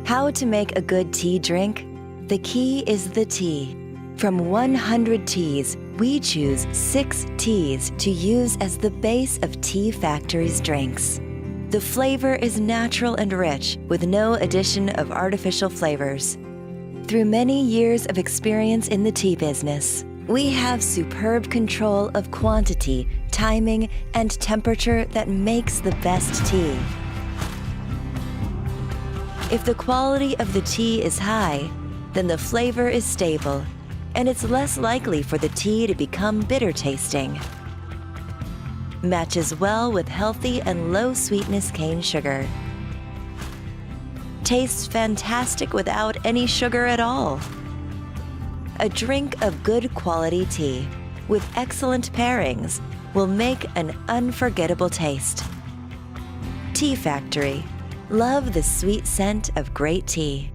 How to make a good tea drink? The key is the tea. From 100 teas, we choose 6 teas to use as the base of Tea Factory's drinks. The flavor is natural and rich, with no addition of artificial flavors. Through many years of experience in the tea business, we have superb control of quantity, timing, and temperature that makes the best tea. If the quality of the tea is high, then the flavor is stable, and it's less likely for the tea to become bitter tasting. Matches well with healthy and low sweetness cane sugar. Tastes fantastic without any sugar at all. A drink of good quality tea with excellent pairings will make an unforgettable taste. Tea Factory. Love the sweet scent of great tea.